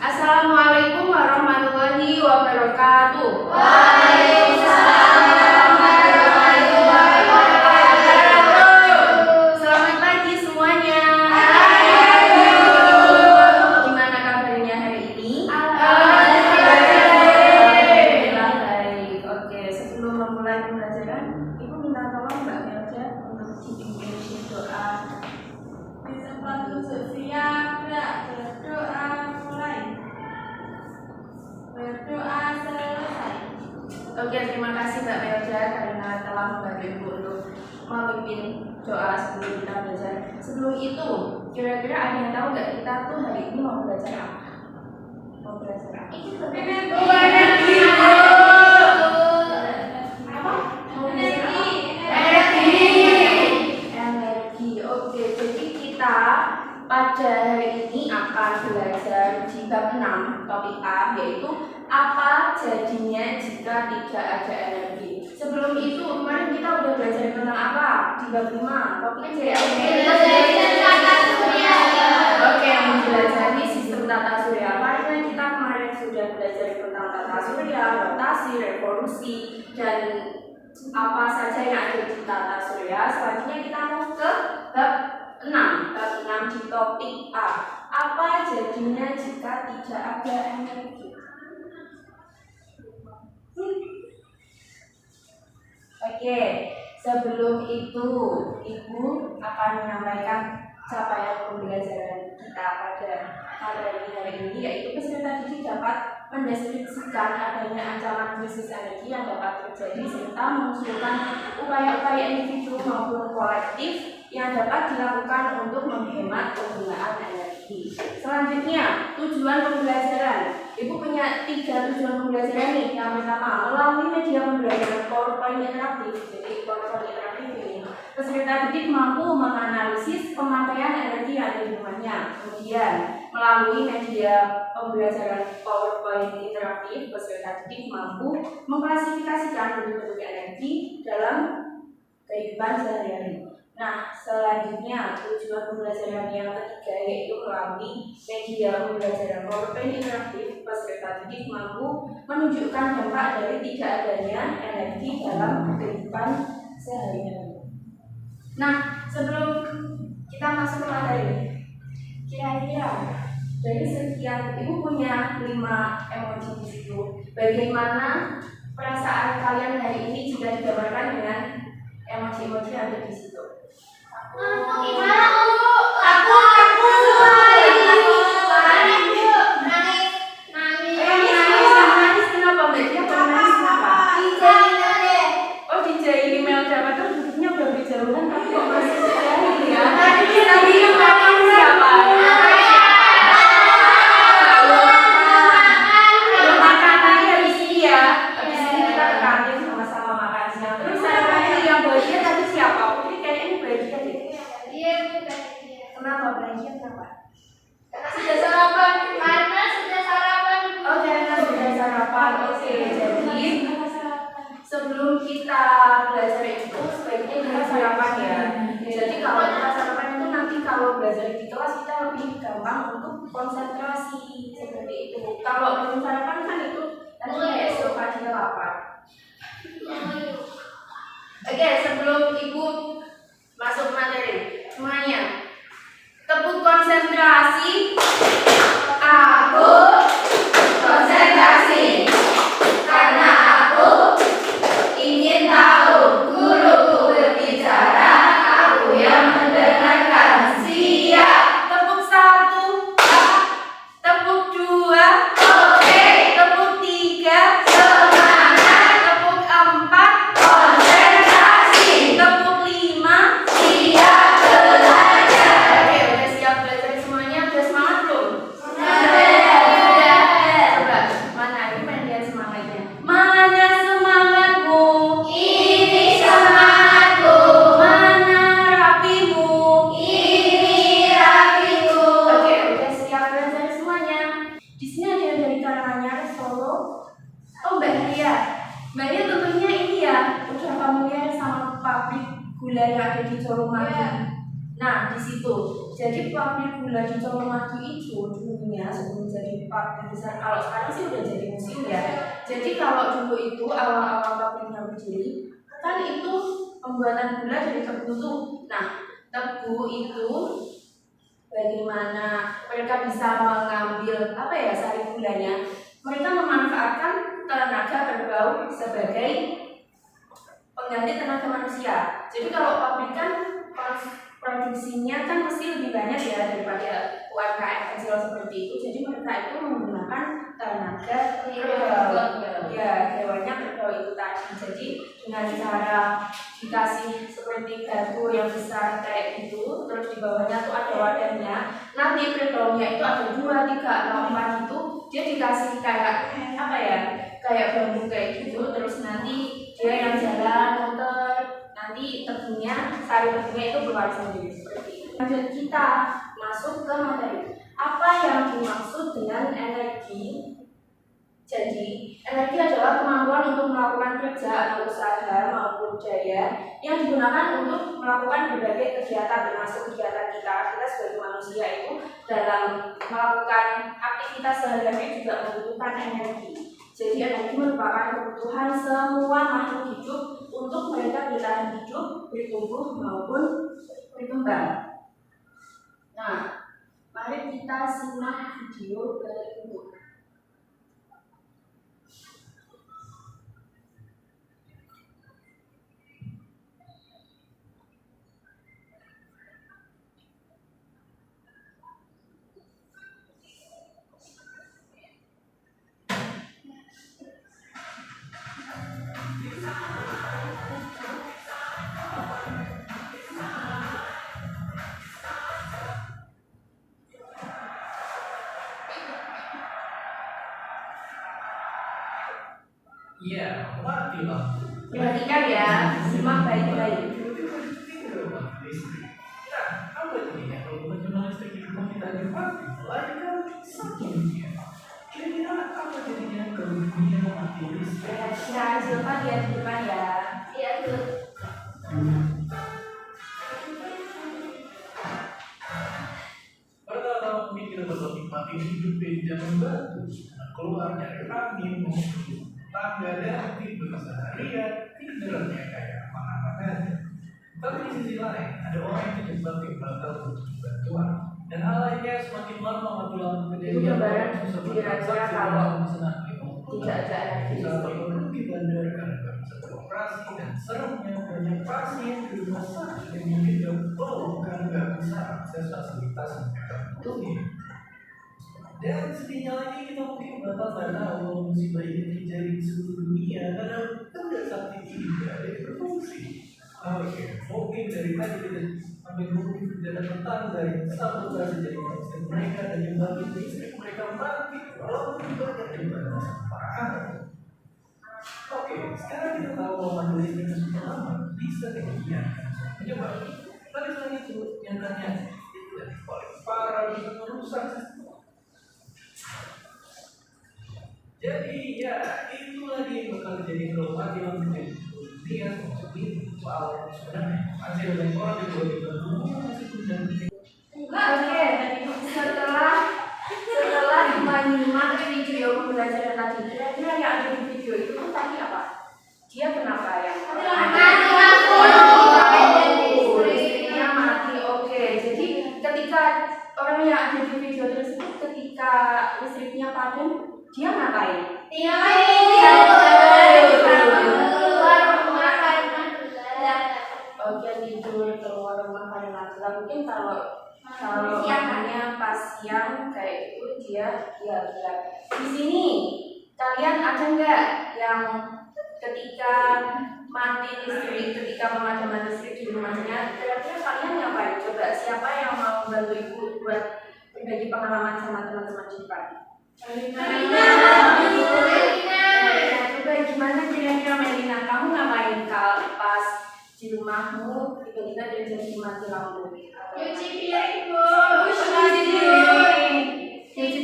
Assalamualaikum warahmatullahi wabarakatuh. Waalaikumsalam warahmatullahi wabarakatuh. Selamat pagi semuanya. Gimana kabarnya hari ini? Alhamdulillah baik. Oke, sebelum memulai pembelajaran, Ibu minta tolong Mbak Melda untuk dipimpin doa. Di tempat duduk siap, berdoa mulai. Berdoa selesai. Oke, terima kasih Mbak Melda karena telah membantu Ibu untuk memimpin doa sebelum kita belajar. Sebelum itu, kira-kira ada yang tahu nggak kita tuh hari ini mau belajar apa? Mau belajar apa? Energi. Oke, jadi kita pada hari ini akan belajar di bab 6 topik A, yaitu apa jadinya jika tidak ada energi. Sebelum itu kemarin kita udah belajar tentang apa di bab 5 topik C. Oke, mempelajari sistem tata surya. Karena kita kemarin sudah belajar tentang tata surya, rotasi, revolusi, dan apa saja yang ada di tata surya. Selanjutnya kita mau ke bab 6 di topik A. Apa jadinya jika tidak ada energi? Oke, sebelum itu Ibu akan menyampaikan capaian pembelajaran kita pada hari ini, yaitu peserta didik dapat mendeskripsikan adanya ancaman krisis energi yang dapat terjadi serta mengusulkan upaya-upaya individu maupun kolektif yang dapat dilakukan untuk menghemat penggunaan energi. Selanjutnya, tujuan pembelajaran. Ibu punya 3 tujuan pembelajaran nih. Yang pertama, melalui media pembelajaran PowerPoint interaktif. Jadi PowerPoint interaktif ini, peserta didik mampu menganalisis pemakaian energi yang ada di rumahnya. Kemudian, melalui media pembelajaran PowerPoint interaktif, peserta didik mampu mengklasifikasikan bentuk-bentuk energi dalam kehidupan sehari-hari. Nah, selanjutnya tujuan pembelajaran yang ketiga yaitu melalui media pembelajaran PowerPoint interaktif, peserta didik mampu menunjukkan dampak dari tidak adanya energi dalam kehidupan sehari-hari. Nah, sebelum kita masuk ke materi, kira-kira dari sekian Ibu punya 5 emoji di situ. Bagaimana perasaan kalian hari ini jika digambarkan dengan emoji-emoji yang ada di situ? Nangis kenapa Mbak? Dia nangis kenapa? Oh, dijailin Melda, padahal duduknya udah berjauhan tapi kok masih dijailin ya? Tadi yang nangis siapa? Makanan habis ini ya. Habis ini kita ke kantin sama-sama makan siang. Terus sarapannya yang bahagia tadi siapa? Putri kayaknya ini bahagia deh. Kenapa bahagia? Kenapa? Sudah sarapan. Oh, karena sudah sarapan. Oke, jadi sebelum kita belajar itu sebaiknya kita sarapan ya. Jadi kalau kita sarapan itu nanti kalau belajar di kelas kita lebih gampang untuk konsentrasi seperti itu. Kalau belum sarapan kan itu nanti esok pagi lapar. Oke, sebelum Ibu masuk materi, semuanya tepuk konsentrasi. Aku konsentrasi karena aku ingin tahu guruku berbicara, aku yang mendengarkan. Siap. Tepuk 1, tepuk 2, oke. Tepuk 3, semangat. Tepuk 4, konsentrasi. Tepuk 5, siap belajar. Oke, udah siap belajar semuanya? Udah semangat belum? Coba, mana? Ini pengen lihat semangatnya. Mana semangatmu? Ini semangatku. Mana rapimu? Ini rapiku. Oke, udah siap belajar semuanya. Di sini ada yang dari karangannya Solo. Oh, Mbak Ria. Mbak Ria tentunya ini ya, udah familiar sama pabrik gula yang ada di Colomadu. Nah, di situ. Jadi pabrik gula di Colomadu itu dulunya sebelum jadi pabrik besar. Kalau sekarang sih udah jadi museum ya. Jadi kalau dulu itu awal-awal pabriknya berdiri, kan itu pembuatan gula dari tebu tuh. Nah, tebu itu bagaimana mereka bisa mengambil apa ya sari gulanya? Mereka memanfaatkan tenaga kerbau sebagai pengganti tenaga manusia. Jadi kalau pabrik kan produksinya kan mesti lebih banyak ya daripada UMKM kecil seperti itu. Jadi mereka itu menggunakan tenaga kerbau. Ya, hewannya kerbau itu tadi. Jadi dengan cara dikasih seperti batu yang besar kayak gitu, terus di bawahnya tuh ada wadahnya. Nanti kerbaunya itu ada 2, 3, atau 4 itu dia dikasih kayak apa ya? Kayak bambu kayak gitu. Terus nanti dia yang jalan muter. Nanti tebunya, sari tebunya itu keluar sendiri seperti itu. Lanjut kita masuk ke materi. Apa yang dimaksud dengan energi? Jadi, energi adalah kemampuan untuk melakukan kerja atau usaha maupun daya yang digunakan untuk melakukan berbagai kegiatan, termasuk kegiatan kita sebagai manusia itu dalam melakukan aktivitas sehari-hari juga membutuhkan energi. Jadi energi merupakan kebutuhan semua makhluk hidup untuk mereka bertahan hidup, bertumbuh maupun berkembang. Nah, mari kita simak video berikut. Iya, mati lampu. Perhatikan ya, simak baik-baik. Nah, apa jadinya kalau bukan listrik di rumah kita ada mati? Lagi kan sakitnya. Kira-kira apa jadinya kalau dunia mati listrik? Nah, silakan lihat di depan ya. Iya tuh. Pertama mikir bahwa nikmati hidup di zaman batu, keluar dari angin, tangga dan tidur seharian, tidurnya kayak mana-mana aja. Tapi di sisi lain, ada orang yang tidak semakin bakal butuh bantuan. Dan hal lainnya semakin lama mati lampu kejadian. Itu gambaran kira-kira kalau tidak ada energi Sampai di bandara karena nggak bisa beroperasi dan seremnya banyak pasien di rumah sakit yang mungkin gak perlu karena nggak bisa akses fasilitas yang mereka butuhin. Dan sedihnya lagi kita mungkin bakal nggak tahu kalau musibah ini terjadi di seluruh dunia karena udah saat ini tidak ada yang berfungsi. Oke, mungkin dari tadi kita sampai mungkin tidak datang dari sabotase dari listrik mereka dan nyebabin listrik mereka mati walaupun banyak yang berasa parah. Oke, sekarang kita tahu bahwa mati listrik sudah lama bisa demikian penyebab. Tapi selain itu nyatanya itu yang paling parah bisa merusak sistem. Jadi ya itu lagi yang bakal jadi kalau mati lampu menjadi dia soal sebenarnya masih ada banyak orang yang boleh bergabung masih punya Oke, setelah menyimak video pembelajaran tadi, kira-kira yang ada di video itu tadi apa? Dia kenapa ya? Listriknya mati. Oke, jadi ketika orang yang ada di video tersebut, ketika listriknya padam, dia ngapain? Oke, tidur keluar rumah pada latihan. Mungkin kalau makanya pas siang kayak itu dia biar di sini kalian ada nggak yang ketika mati listrik, ketika pemadaman listrik di rumahnya, kira-kira kalian ngapain? Coba siapa yang mau bantu ibu buat berbagi pengalaman sama teman-teman Jipan? Melina, coba gimana kira-kira Melina? Kamu ngapain kalau pas di rumahmu tiba-tiba dia jadi mati lampu? Cuci piring, Bu. Cuci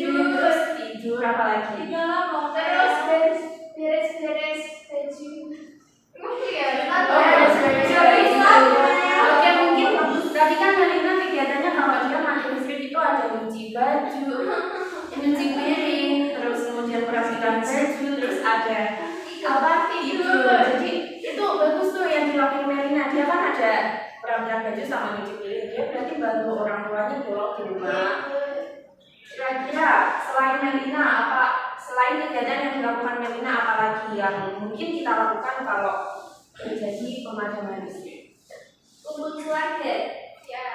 piring terus tidur apa lagi? Terus beres-beres baju. Oke, mungkin tadi kan Melina kegiatannya kalau dia mati listrik itu ada nyuci baju, nyuci piring, ada apa tidur. Jadi itu bagus tuh yang dilakukan Melina. Dia kan ada peran baju sama nyuci piring. Dia berarti bantu orang tuanya dulu di rumah. Kira-kira selain Melina apa? Selain kegiatan yang dilakukan Melina, apalagi yang mungkin kita lakukan kalau terjadi pemadaman listrik? Kumpul keluarga. Ya.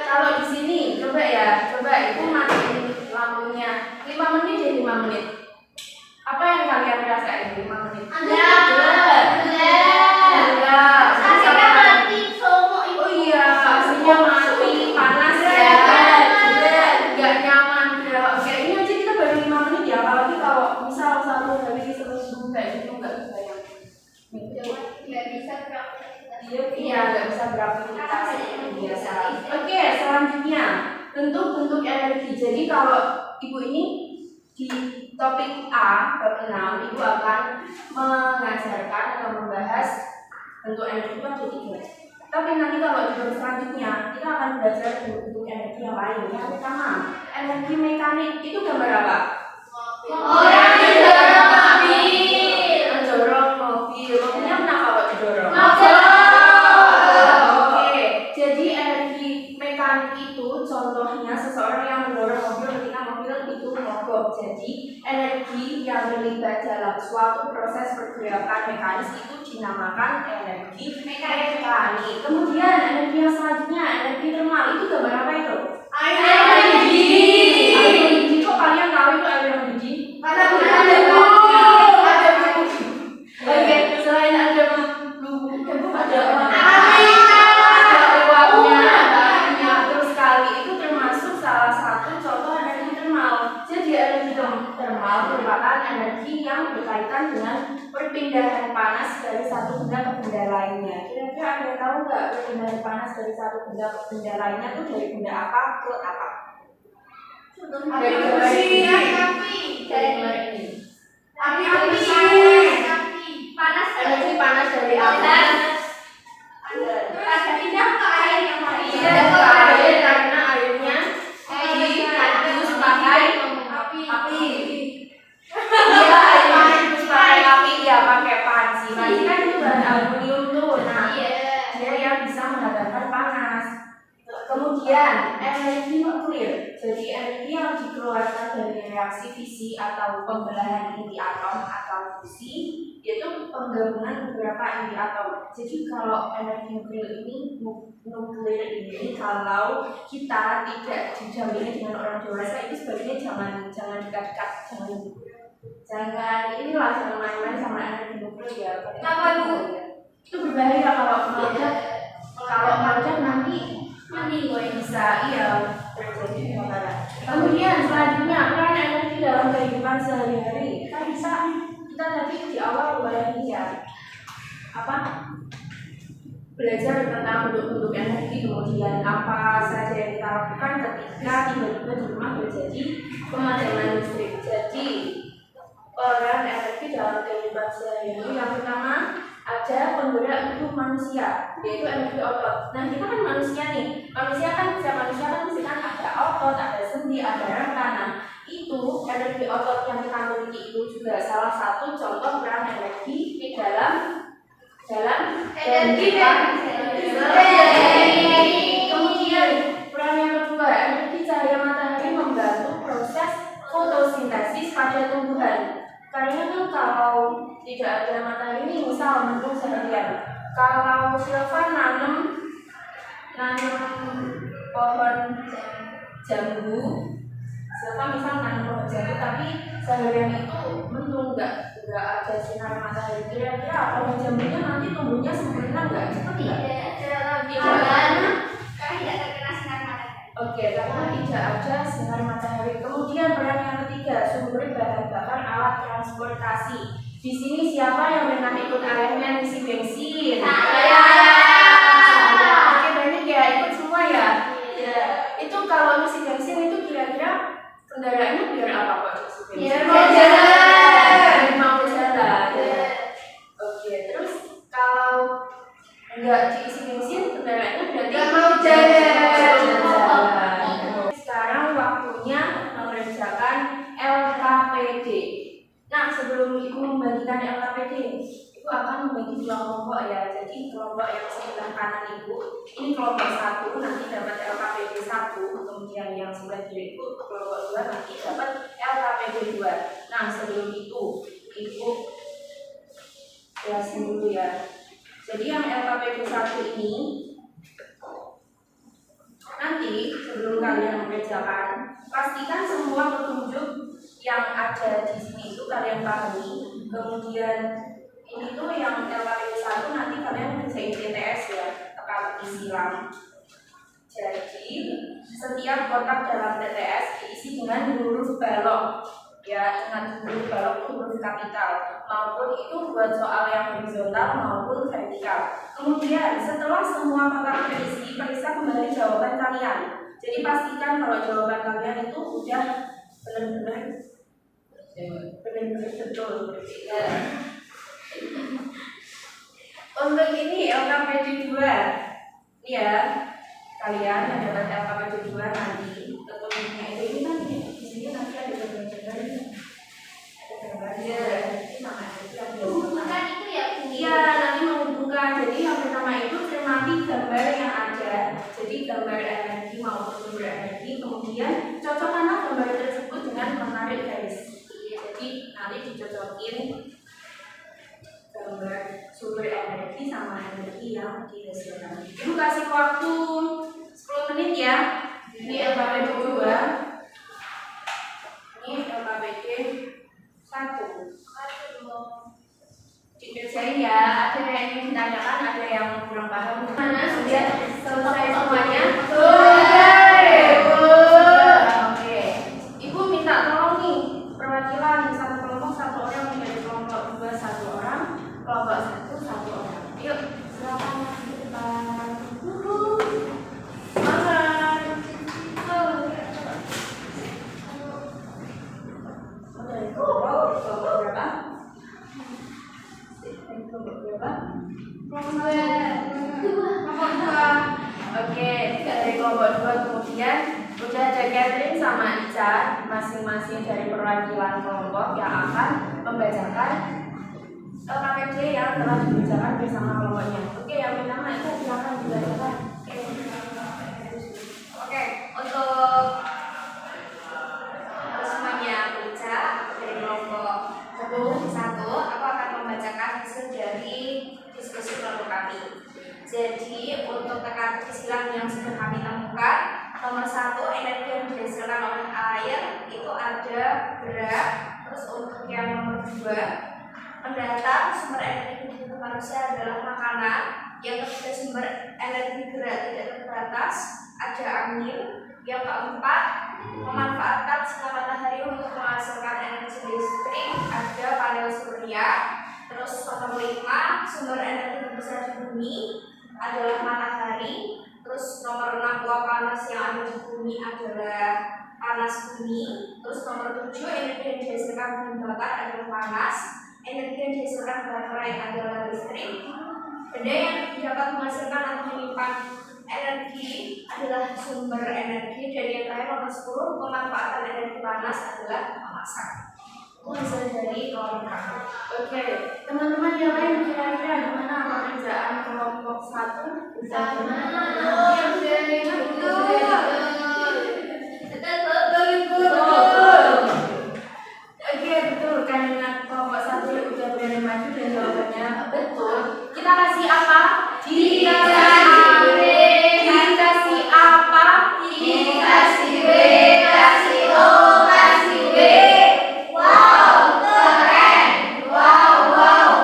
Kalau di sini coba itu matiin lampunya 5 menit ya 5 menit. Apa yang kalian rasain 5 menit? Oh iya, aslinya mati, panas ya, nggak nyaman. Oke, ini aja kita baru 5 menit ya. Apalagi kalau misal satu hari seminggu kayak gitu nggak kebayang. Iya, nggak bisa beraktivitas seperti biasa. Oke, selanjutnya bentuk-bentuk energi. Jadi kalau ibu ini di topik A, bab 6, ibu akan mengajarkan atau membahas bentuk energi itu ada 3. Tapi nanti kalau di bab selanjutnya kita akan belajar bentuk energi yang lain. Yang pertama, energi mekanik itu gambar apa? Orang mendorong mobil. Mendorong mobil. Mobilnya kenapa kok didorong? Jadi energi mekanik itu contohnya seseorang yang mendorong mobil ketika mobil itu mogok. Jadi energi yang terlibat dalam suatu proses pergerakan mekanis itu dinamakan energi mekanik. Kemudian energi yang selanjutnya energi termal itu gambar apa itu? Air mendidih. Air mendidih. Kok kalian tahu itu air mendidih? Karena ada buku. Oke, selain ada buku, ada terus sekali itu termasuk salah satu contoh energi termal. Jadi energi termal merupakan energi yang berkaitan dengan perpindahan panas dari satu benda ke benda lainnya. Kira-kira ada yang tahu nggak perpindahan panas dari satu benda ke benda lainnya itu dari benda apa ke apa? Dari panas. Energi panas dari api. Pindah ke air yang lain. Pindah ke air karena airnya dihapus pakai api. Iya, airnya dihapus pakai api ya, pakai panci. Panci kan itu bahan aluminium tuh. Nah, dia yang bisa menghasilkan panas. Kemudian energi nuklir, jadi energi yang dikeluarkan dari reaksi fisi atau pembelahan inti atom atau fusi, yaitu penggabungan beberapa inti atom. Jadi kalau energi nuklir ini kalau kita tidak didampingi dengan orang dewasa itu sebaiknya jangan dekat-dekat, jangan main-main sama energi nuklir ya. Kenapa, Bu? Itu berbahaya kalau meledak nanti bisa terjadi kebakaran. Kemudian selanjutnya peran energi dalam kehidupan sehari-hari. Kita tadi di awal bayangin ya belajar tentang bentuk-bentuk energi, kemudian apa saja yang kita lakukan ketika tiba-tiba di rumah terjadi pemadaman listrik. Jadi peran energi dalam kehidupan sehari-hari yang pertama ada penggerak tubuh manusia, yaitu energi otot. Nah, kita kan manusia nih. Manusia kan mesti kan ada otot, ada sendi, ada rangka. Nah, itu energi otot yang kita miliki itu juga salah satu contoh peran energi dalam energi. Kemudian peran yang kedua, energi cahaya matahari membantu proses fotosintesis pada tumbuhan. Karena kan kalau tidak ada matahari ini misal mendung seharian. Kalau Silva nanam pohon jambu, Silva misal nanam pohon jambu tapi seharian itu mendung nggak ada sinar matahari. Kira-kira pohon jambunya nanti tumbuhnya sempurna nggak? Seperti Tidak terkena sinar matahari. Oke, karena tidak ada sinar matahari. Kemudian peran yang ketiga, sumber bahan bakar alat transportasi. Di sini siapa yang pernah ikut ayahnya ngisi bensin? Saya. Oke, banyak ya, ikut semua ya. Iya. Itu kalau ngisi bensin itu kira-kira kendaraannya biar apa kok ngisi bensin? Biar mau jalan. Mau jalan. Oke, terus kalau nggak diisi bensin kendaraannya berarti nggak mau jalan. membagikan LKPD, Ibu akan membagi dua kelompok ya. Jadi kelompok yang sebelah kanan Ibu, ini kelompok 1 nanti dapat LKPD 1, kemudian yang sebelah kiri Ibu kelompok 2 nanti dapat LKPD 2. Nah sebelum itu Ibu jelasin dulu ya. Jadi yang LKPD 1 ini nanti sebelum kalian mengerjakan, pastikan semua petunjuk yang ada di sini itu kalian pahami. Kemudian ini tuh yang LKPD 1 nanti kalian kerjain TTS ya, teka-teki silang. Jadi setiap kotak dalam TTS diisi dengan huruf balok. Ya, ingat huruf balok itu huruf kapital, maupun itu buat soal yang horizontal maupun vertikal. Kemudian setelah semua kotak terisi, periksa kembali jawaban kalian. Jadi pastikan kalau jawaban kalian itu udah benar-benar betul. Ya. Untuk ini LKPD 2 ya, kalian yang dapat LKPD 2 nanti petunjuknya itu ini kan di sini nanti ada gambar-gambarnya. Ada gambarnya. Menghubungkan itu ya Bu? Iya, nanti menghubungkan. Jadi yang pertama itu cermati gambar yang ada. Jadi gambar energi maupun sumber energi, kemudian cocokkanlah gambar tersebut dengan menarik garis. Jadi nanti dicocokin gambar sumber energi sama energi yang dihasilkan. Ibu kasih waktu 10 menit ya. Ini LKPD 2. Ini LKPD 1. Dikerjain ya. Ada yang ingin ditanyakan, ada yang kurang paham. Mana sudah selesai semuanya? Oke. Ibu minta tolong nih perwakilan satu kelompok 1 orang menjadi kelompok 2 1 orang, kelompok 1 1 orang. Yuk, silakan ke depan. Semangat. Dari kelompok berapa? Kelompok berapa? Kelompok 2. Oke, dari kelompok 2 kemudian udah ada Catherine sama Ica, masing-masing dari perwakilan kelompok yang akan membacakan LKPD yang telah dibacakan bersama kelompoknya. Oke, yang pertama itu silakan dibacakan. Oke, untuk semuanya Ica dari kelompok 1, aku akan membacakan hasil dari diskusi kelompok kami. Jadi untuk teka-teki silang yang sudah kami temukan, nomor 1 energi yang dihasilkan oleh air itu ada gerak. Terus untuk yang nomor 2 mendatang, sumber energi hidup manusia adalah makanan. Yang ketiga sumber energi gerak tidak terbatas, ada angin. Yang keempat memanfaatkan sinar matahari untuk menghasilkan energi listrik, ada panel surya. Terus nomor 5 sumber energi terbesar di bumi adalah matahari. Terus nomor 6 uap panas yang ada di bumi adalah panas bumi. Terus nomor 7 energi yang dihasilkan bahan bakar adalah panas. Energi yang dihasilkan baterai adalah listrik. Benda yang dapat menghasilkan atau menyimpan energi adalah sumber energi. Dan yang terakhir nomor 10 pemanfaatan energi panas adalah memasak. Itu hasil dari kelompok. Oke, teman-teman yang lain kira-kira gimana pekerjaan kelompok 1? Sama. Oke, betul. Karena kelompok 1 yang udah berani maju dan jawabannya betul. Kita kasih apa? Dikasih apa? Dikasih B, kasih O, kasih B. Wow, keren. Wow,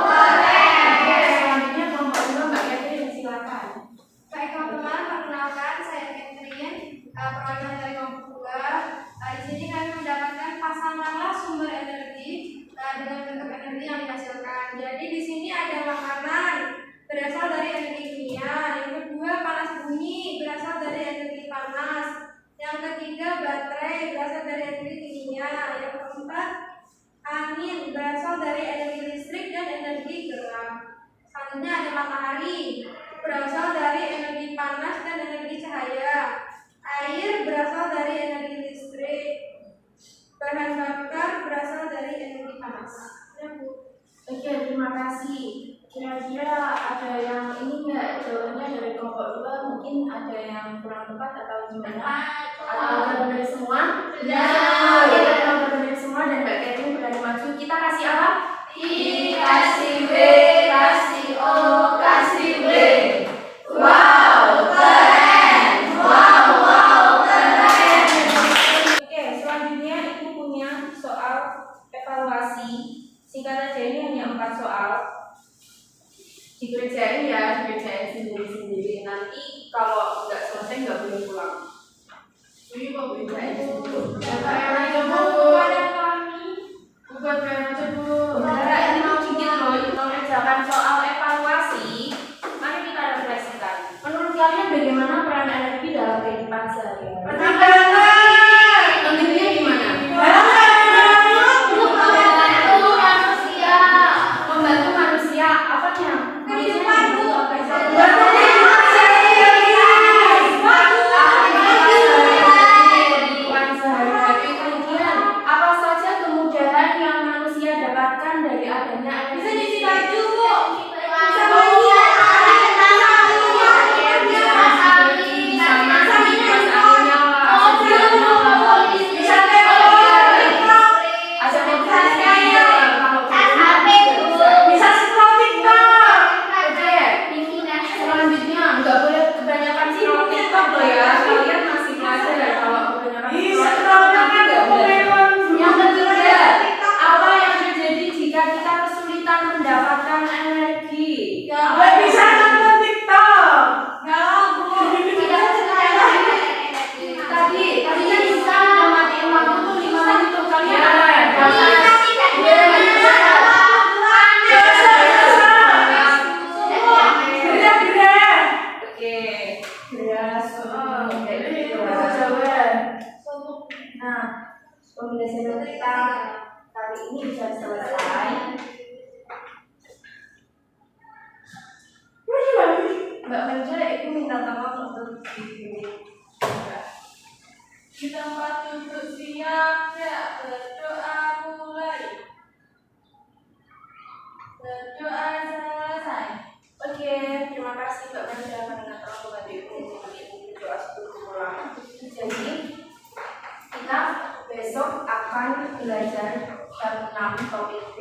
keren. Oke, selanjutnya kelompok 2 Mbak Catherine, silakan. Baik teman-teman, perkenalkan saya Catherine, perwakilan dari kelompok 2. Di sini kami mendapatkan pasanganlah sumber energi dengan bentuk energi yang dihasilkan. Jadi di sini ada makanan berasal dari energi kimia. Yang kedua panas bumi berasal dari energi panas. Yang ketiga baterai berasal dari energi kimia. Yang keempat angin berasal dari energi listrik dan energi gerak. Selanjutnya ada matahari berasal dari energi panas dan energi cahaya. Air berasal dari energi listrik. Bahan bakar berasal dari energi panas. Ya, Bu. Kira-kira ada yang ini nggak jawabannya dari kelompok 2 mungkin ada yang kurang tepat atau gimana? Atau udah benar semua? Ya. Kita udah benar semua dan Mbak Kevin berani maju. Kita kasih apa? Kasih B, kasih O, kasih B. Wow, keren. Wow, keren. Oke, selanjutnya Ibu punya soal evaluasi. Singkat aja, ini hanya 4 soal. Dikerjain ya, dikerjain sendiri-sendiri. Nanti kalau nggak selesai nggak boleh pulang. Ini mau kerjain dulu. Bukan aja dulu. Karena ini mau dikit loh, itu mengerjakan soal evaluasi. Mari kita refleksikan. Menurut kalian bagaimana peran energi dalam kehidupan sehari-hari? Pentingnya gimana? Membantu manusia. Apanya? Kehidupan sehari-hari. Kemudian apa saja kemudahan yang manusia dapatkan dari adanya energi? Selanjutnya nggak boleh kebanyakan scroll TikTok loh ya. Kalian masih belajar ya, kalau kebanyakan scroll nggak boleh. Yang ketiga, apa yang terjadi jika kita kesulitan mendapatkan energi? Tadi kan kita udah matiin waktu tuh 5 menit tuh. Kalian Oke, beras. Nah, pembelajaran kita kali ini bisa selesai. Mbak Manja, Ibu minta tolong untuk di tempat duduk siap ya, berdoa mulai, berdoa selesai. Oke, terima kasih Mbak Manja karena telah membantu Ibu untuk berdoa sebelum pulang. Jadi kita besok akan belajar bab 6 topik B.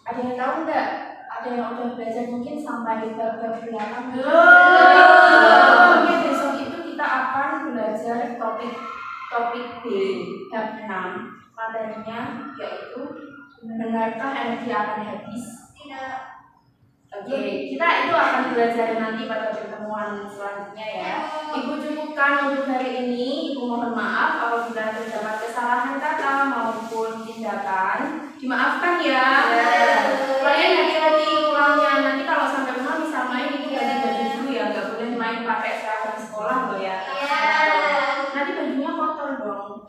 Ada yang tahu nggak? Ada yang udah belajar mungkin sampai bab belakang? Oke, besok itu kita akan belajar topik B bab 6. Materinya yaitu benarkah energi akan habis? Tidak. Oke, kita itu akan belajar nanti pada pertemuan selanjutnya ya. Ibu cukupkan untuk hari ini. Ibu mohon maaf apabila terdapat kesalahan kata maupun tindakan. Dimaafkan ya. Kalian hati-hati kurangnya. Nanti kalau sampai rumah bisa main itu ganti baju dulu ya. Nggak boleh main pakai seragam sekolah loh ya. Nanti bajunya kotor dong.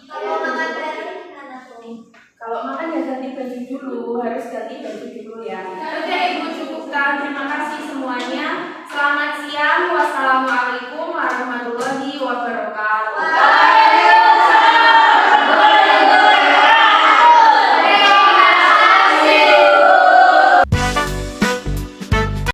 Kalau makan ya ganti baju dulu, harus ganti baju dulu ya. Oke, Ibu cukupkan. Terima kasih.